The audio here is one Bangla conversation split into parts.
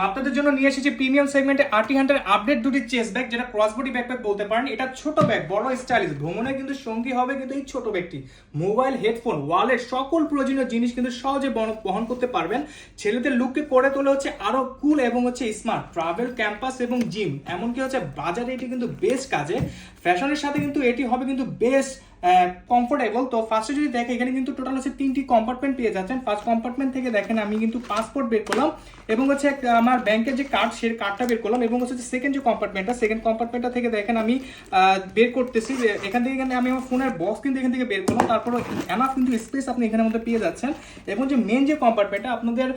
আপনাদের জন্য নিয়ে এসেছি প্রিমিয়াম সেগমেন্টে আরটি হান্টার আপডেট দুটি চেস্ট ব্যাগ, যেটা ক্রসবডি ব্যাকপ্যাক বলতে পারেন। এটা ছোট ব্যাগ, বড় স্টাইলিশ, ভ্রমণে কিন্তু সঙ্গী হবে কিন্তু এই ছোট ব্যাগটি। মোবাইল, হেডফোন, ওয়ালেট, সকল প্রয়োজনীয় জিনিস কিন্তু সহজে বহন করতে পারবেন। ছেলেদের লুককে করে তোলে হচ্ছে আরো কুল এবং হচ্ছে স্মার্ট। ট্রাভেল, ক্যাম্পাস এবং জিম, এমনকি হচ্ছে বাজারে এটি কিন্তু বেস্ট কাজে। ফ্যাশনের সাথে কিন্তু এটি হবে কিন্তু বেস্ট কমফোর্টেবল। তো ফার্স্টে যদি দেখে এখানে কিন্তু টোটাল হচ্ছে 3টি কম্পার্টমেন্ট পেয়ে যাচ্ছেন। ফার্স্ট কম্পার্টমেন্ট থেকে দেখেন আমি কিন্তু পাসপোর্ট বের করলাম এবং হচ্ছে আমার ব্যাংকের যে কার্ড, সেই কার্ডটা বের করলাম। এবং হচ্ছে সেকেন্ড যে কম্পার্টমেন্টটা, সেকেন্ড কম্পার্টমেন্টটা থেকে দেখেন আমি বের করতেছি যে এখান থেকে আমি আমার ফোনের বক্স কিন্তু এখান থেকে বের করলাম। তারপরে এনাফ কিন্তু স্পেস আপনি এখানের মধ্যে পেয়ে যাচ্ছেন। এবং যে মেন যে কম্পার্টমেন্টটা, আপনাদের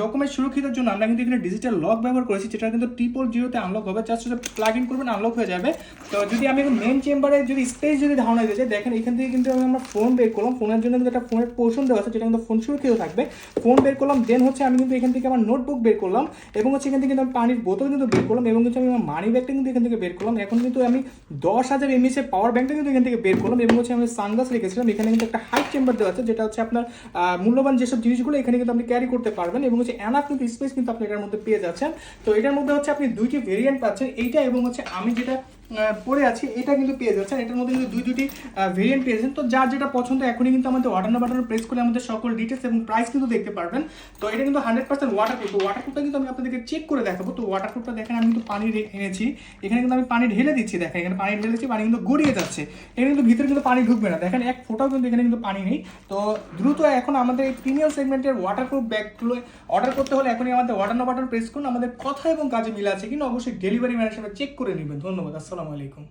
ডকুমেন্ট সুরক্ষিতের জন্য আমরা কিন্তু এখানে ডিজিটাল লক ব্যবহার করেছি, যেটা কিন্তু 000-তে আনলক হবে। জাস্ট প্লাগ ইন করবেন, আনলক হয়ে যাবে। তো যদি আমি মেন চেম্বারে যদি স্পেস যদি ধারণা দিতে চাই, দেখেন এখান থেকে কিন্তু আমরা ফোন বের করলাম। ফোনের জন্য কিন্তু একটা ফোনের পোর্শন দেওয়া আছে, যেটা কিন্তু ফোন সুরক্ষিত থাকবে। ফোন বের করলাম, দেন হচ্ছে আমি কিন্তু এখান থেকে আমার নোটবুক বের করলাম এবং হচ্ছে এখান থেকে কিন্তু আমি পানির বোতল কিন্তু বের করলাম এবং হচ্ছে আমি আমার মানি ব্যাগটা কিন্তু এখান থেকে বের করলাম। এখন কিন্তু আমি 10,000 mAh এর পাওয়ার ব্যাংকটা কিন্তু এখান থেকে বের করলাম এবং হচ্ছে আমি সানগ্লাস রেখেছিলাম। এখানে কিন্তু একটা হাইট চেম্বার দেওয়া আছে, যেটা হচ্ছে আপনার মূল্যবান যেসব জিনিসগুলো এখানে কিন্তু আপনি ক্যারি করতে পারবেন এবং হচ্ছে এনাফ কিন্তু স্পেস কিন্তু আপনি এটার মধ্যে পেয়ে যাচ্ছেন। তো এটার মধ্যে হচ্ছে আপনি দুইটি ভেরিয়েন্ট পাচ্ছেন, এইটা এবং হচ্ছে আমি যেটা পরে আছি এটা কিন্তু পেয়ে যাচ্ছেন। এটার মধ্যে কিন্তু দুটি ভেরিয়েন্ট পেয়েছেন। তো যার যেটা পছন্দ এখনই কিন্তু আমাদের অর্ডার বাটনে প্রেস করে আমাদের সকল ডিটেলস এবং প্রাইস কিন্তু দেখতে পারবেন। তো এটা কিন্তু 100% ওয়াটারপ্রুফ। তো ওয়াটারপ্রুফটা কিন্তু আমি আপনাদেরকে চেক করে দেখাবো। তো ওয়াটারপ্রুফটা দেখেন আমি কিন্তু পানি এনেছি, এখানে কিন্তু আমি পানি ঢেলে দিচ্ছি। দেখেন এখানে পানি ঢেলে দিচ্ছি, পানি কিন্তু গড়িয়ে যাচ্ছে। এখানে কিন্তু ভিতরে কিন্তু পানি ঢুকবে না, দেখেন এক ফোঁটাও কিন্তু এখানে কিন্তু পানি নেই। তো দ্রুত এখন আমাদের এই প্রিমিয়াম সেগমেন্টের ওয়াটারপ্রুফ ব্যাগগুলো অর্ডার করতে হলে এখনই আমাদের অর্ডার বাটন প্রেস করুন। আমাদের কথা এবং কাজে মিলে আছে কিন্তু অবশ্যই ডেলিভারি ম্যানের সাথে চেক করে নেবেন। ধন্যবাদ, আসসালামু আলাইকুম।